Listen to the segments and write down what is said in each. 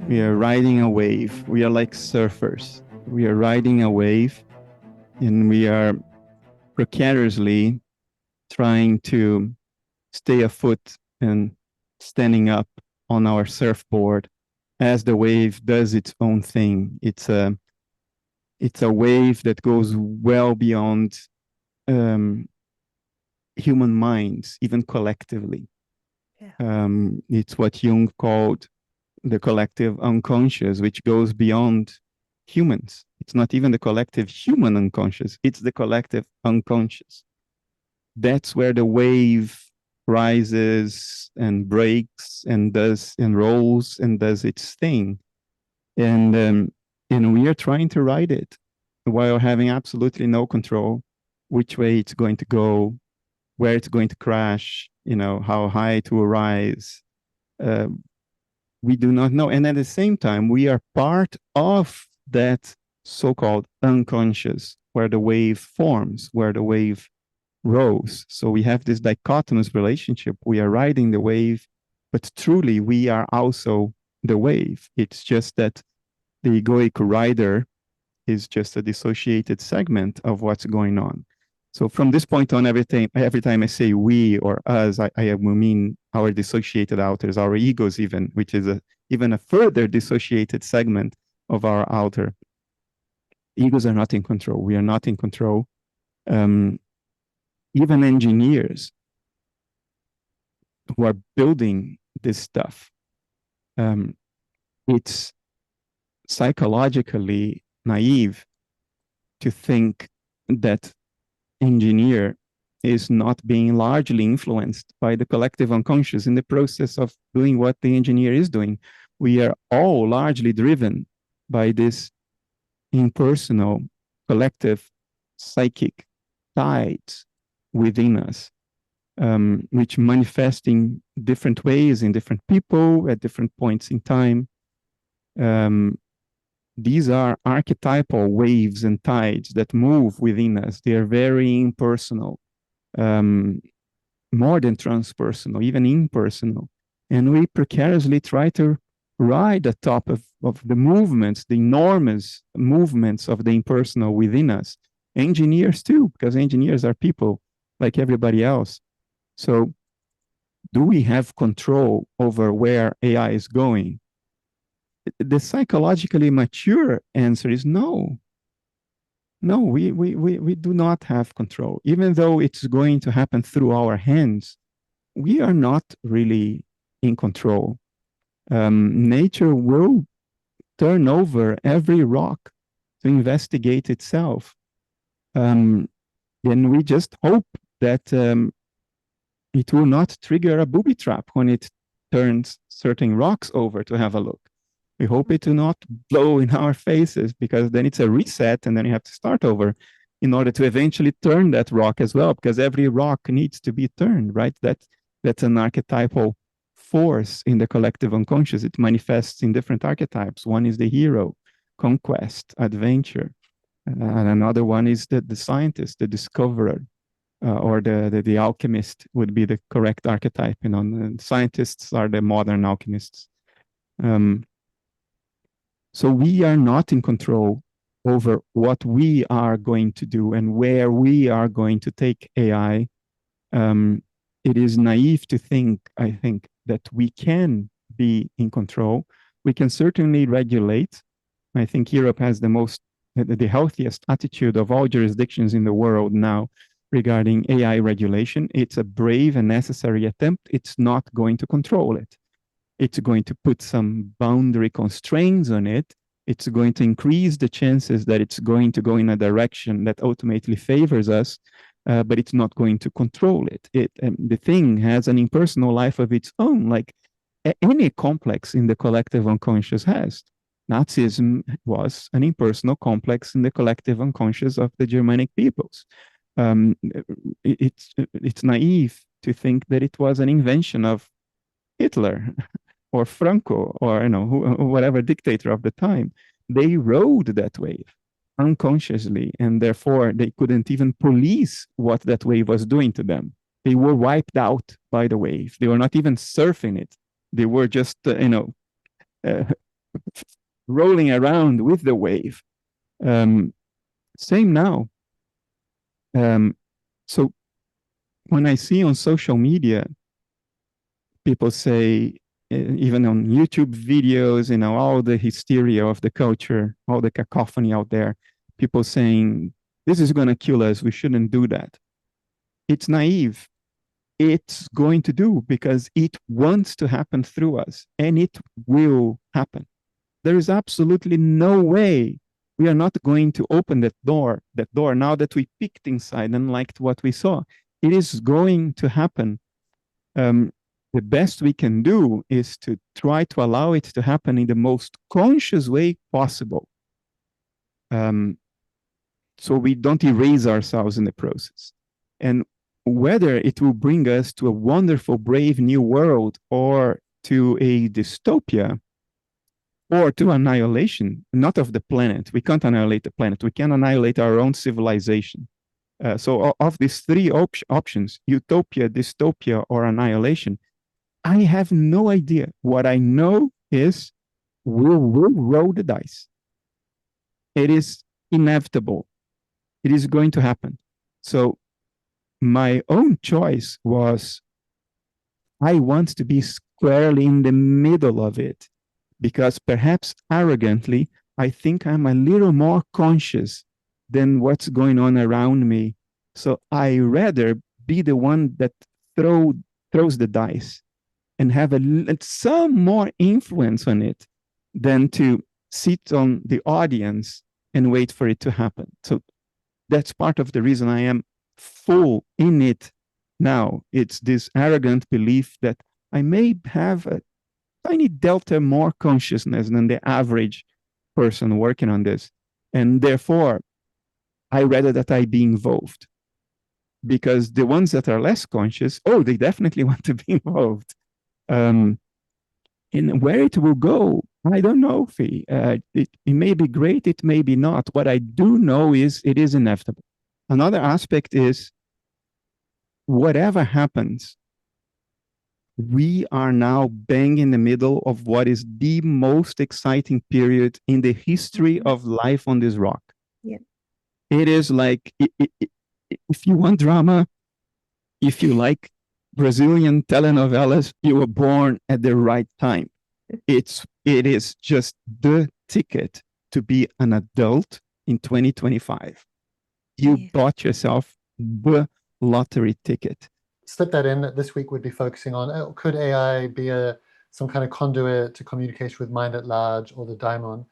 We are riding a wave. We are like surfers. We are riding a wave, and we are precariously trying to stay afloat and standing up on our surfboard as the wave does its own thing. It's a wave that goes well beyond um, human minds, even collectively. Yeah. It's what Jung called the collective unconscious, which goes beyond humans. It's not even the collective human unconscious, it's the collective unconscious. That's where the wave rises and breaks and does and rolls and does its thing. And we are trying to ride it while having absolutely no control which way it's going to go, where it's going to crash, how high it will rise. Uh, we do not know. And at the same time, we are part of that so-called unconscious, where the wave forms, where the wave rolls. So we have this dichotomous relationship. We are riding the wave, but truly we are also the wave. It's just that the egoic rider is just a dissociated segment of what's going on. So from this point on, every time I say we or us, I will mean our dissociated outers, our egos even, which is even a further dissociated segment of our outer. Egos are not in control. We are not in control. Even engineers who are building this stuff, it's psychologically naive to think that engineer is not being largely influenced by the collective unconscious in the process of doing what the engineer is doing. We are all largely driven by this impersonal, collective, psychic tides within us, which manifest in different ways in different people at different points in time. These are archetypal waves and tides that move within us. They are very impersonal, more than transpersonal, even impersonal. And we precariously try to ride atop of the movements, the enormous movements of the impersonal within us. Engineers too, because engineers are people like everybody else. So do we have control over where AI is going? The psychologically mature answer is no. No, we do not have control. Even though it's going to happen through our hands, we are not really in control. Nature will turn over every rock to investigate itself. And we just hope that it will not trigger a booby trap when it turns certain rocks over to have a look. We hope it will not blow in our faces, because then it's a reset and then you have to start over in order to eventually turn that rock as well, because every rock needs to be turned, right? That's an archetypal force in the collective unconscious. It manifests in different archetypes. One is the hero, conquest, adventure. And another one is the scientist, the discoverer, or the alchemist would be the correct archetype. The scientists are the modern alchemists. So we are not in control over what we are going to do and where we are going to take AI. It is naive to think, I think, that we can be in control. We can certainly regulate. I think Europe has the healthiest attitude of all jurisdictions in the world now regarding AI regulation. It's a brave and necessary attempt. It's not going to control it. It's going to put some boundary constraints on it. It's going to increase the chances that it's going to go in a direction that ultimately favors us, but it's not going to control it. The thing has an impersonal life of its own, like any complex in the collective unconscious has. Nazism was an impersonal complex in the collective unconscious of the Germanic peoples. It's naive to think that it was an invention of Hitler or Franco or whatever dictator of the time. They rode that wave unconsciously, and therefore they couldn't even police what that wave was doing to them. They were wiped out by the wave. They were not even surfing it. They were just rolling around with the wave. Same now. So when I see on social media, people say, even on YouTube videos, all the hysteria of the culture, all the cacophony out there, people saying, this is going to kill us, we shouldn't do that. It's naive. It's going to do, because it wants to happen through us, and it will happen. There is absolutely no way we are not going to open that door now that we peeked inside and liked what we saw. It is going to happen. The best we can do is to try to allow it to happen in the most conscious way possible. So we don't erase ourselves in the process. And whether it will bring us to a wonderful, brave new world, or to a dystopia, or to annihilation, not of the planet. We can't annihilate the planet. We can annihilate our own civilization. So of these three options, utopia, dystopia, or annihilation, I have no idea. What I know is we'll roll the dice. It is inevitable. It is going to happen. So my own choice was, I want to be squarely in the middle of it, because perhaps arrogantly, I think I'm a little more conscious than what's going on around me. So I rather be the one that throws the dice and have some more influence on it than to sit on the audience and wait for it to happen. So that's part of the reason I am full in it now. It's this arrogant belief that I may have a tiny delta more consciousness than the average person working on this. And therefore, I rather that I be involved. Because the ones that are less conscious, they definitely want to be involved. And where it will go, I don't know, Fee. It may be great, it may be not. What I do know is it is inevitable. Another aspect is, whatever happens, we are now bang in the middle of what is the most exciting period in the history of life on this rock. Yeah. It is like, if you want drama, if you like Brazilian telenovelas, you were born at the right time. It is just the ticket to be an adult in 2025. You bought yourself the lottery ticket. Slip that in that this week would be focusing on, could AI be some kind of conduit to communication with mind at large, or the daimon?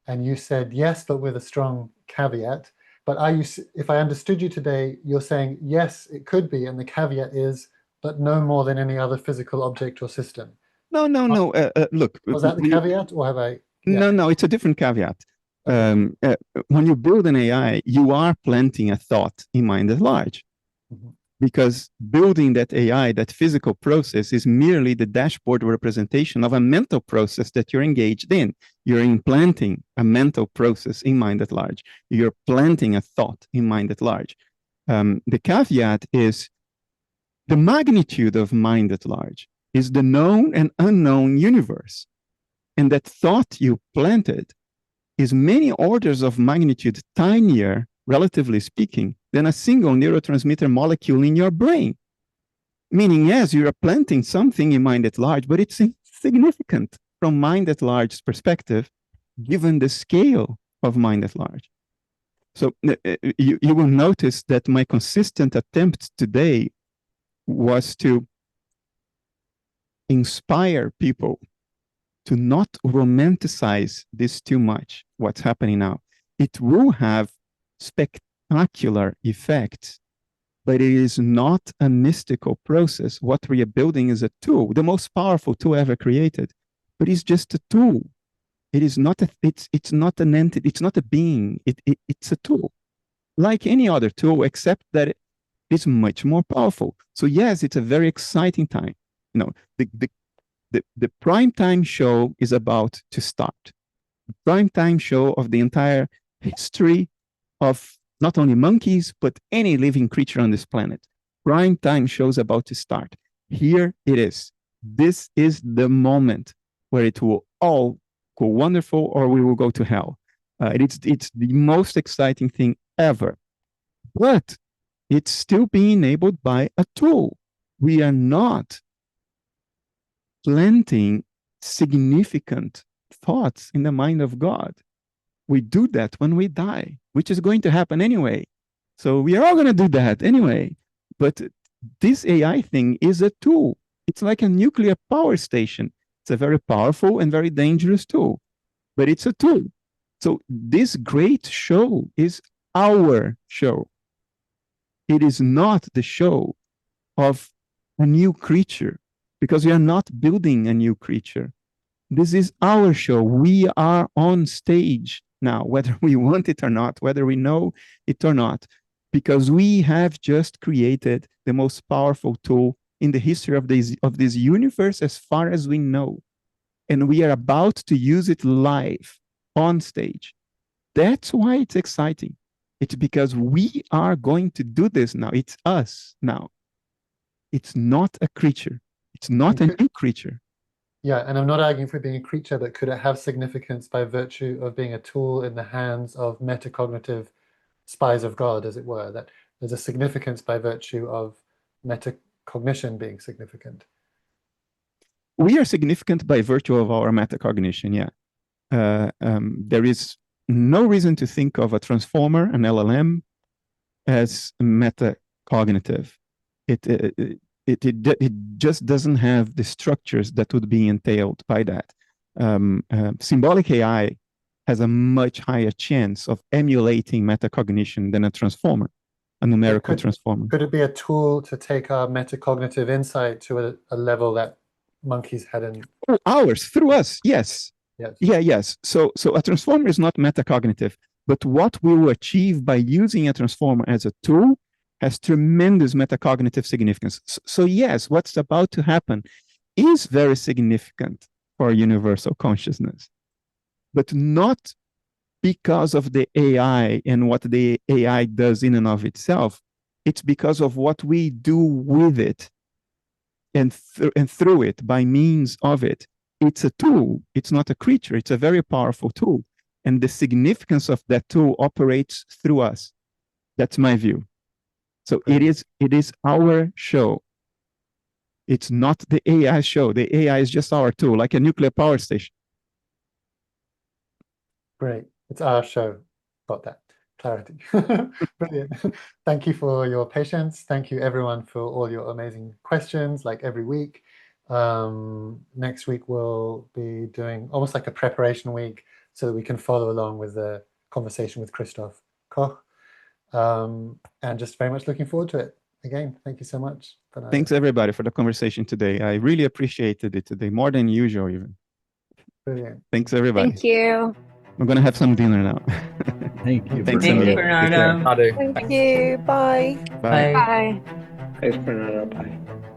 And you said yes, but with a strong caveat. But if I understood you today, you're saying yes, it could be, and the caveat is, but no more than any other physical object or system. No. Look. Was that the caveat, or have I? Yeah. No, it's a different caveat. Okay. When you build an AI, you are planting a thought in mind at large. Mm-hmm. Because building that AI, that physical process, is merely the dashboard representation of a mental process that you're engaged in. You're implanting a mental process in mind at large. You're planting a thought in mind at large. The caveat is the magnitude of mind at large is the known and unknown universe. And that thought you planted is many orders of magnitude tinier, relatively speaking, than a single neurotransmitter molecule in your brain. Meaning, yes, you are planting something in mind at large, but it's insignificant from mind at large's perspective, given the scale of mind at large. So you will notice that my consistent attempt today was to inspire people to not romanticize this too much, what's happening now. It will have spectacular effects, but it is not a mystical process. What we are building is a tool, the most powerful tool ever created, but it's just a tool. It is not it's not an entity, it's not a being, it's a tool. Like any other tool, except that it's much more powerful. So yes, it's a very exciting time. The prime time show is about to start. The prime time show of the entire history of not only monkeys, but any living creature on this planet. Prime time show is about to start. Here it is. This is the moment where it will all cool, wonderful, or we will go to hell. It's the most exciting thing ever. But it's still being enabled by a tool. We are not planting significant thoughts in the mind of God. We do that when we die, which is going to happen anyway. So we are all going to do that anyway. But this AI thing is a tool. It's like a nuclear power station. It's a very powerful and very dangerous tool, but it's a tool. So this great show is our show. It is not the show of a new creature, because we are not building a new creature. This is our show. We are on stage now, whether we want it or not, whether we know it or not, because we have just created the most powerful tool in the history of this universe as far as we know. And we are about to use it live on stage. That's why it's exciting. It's because we are going to do this now. It's us now. It's not a creature. It's not a new creature. Yeah, and I'm not arguing for being a creature, but could it have significance by virtue of being a tool in the hands of metacognitive spies of God, as it were? That there's a significance by virtue of metacognition being significant. We are significant by virtue of our metacognition, yeah. There is no reason to think of a transformer, an LLM, as metacognitive. It just doesn't have the structures that would be entailed by that. Symbolic AI has a much higher chance of emulating metacognition than a transformer, a numerical transformer. Could it be a tool to take our metacognitive insight to a level that monkeys hadn't? Oh, ours, through us, yes. Yes. Yeah, yes. So a transformer is not metacognitive, but what we will achieve by using a transformer as a tool has tremendous metacognitive significance. So yes, what's about to happen is very significant for universal consciousness, but not because of the AI and what the AI does in and of itself. It's because of what we do with it and through it, by means of it. It's a tool. It's not a creature. It's a very powerful tool. And the significance of that tool operates through us. That's my view. So it is our show. It's not the AI show. The AI is just our tool, like a nuclear power station. Great. It's our show. Got that. Clarity. Brilliant. Thank you for your patience. Thank you, everyone, for all your amazing questions, like every week. Next week, we'll be doing almost like a preparation week so that we can follow along with the conversation with Christoph Koch. And just very much looking forward to it. Again, thank you so much, Bernardo. Thanks, everybody, for the conversation today. I really appreciated it today, more than usual, even. Brilliant. Thanks, everybody. Thank you. I'm going to have some dinner now. Thank you. Thanks, Thank you, everybody. Bernardo. Bye. Thank you. Bye. Bye. Bye. Thanks, Bernardo. Bye.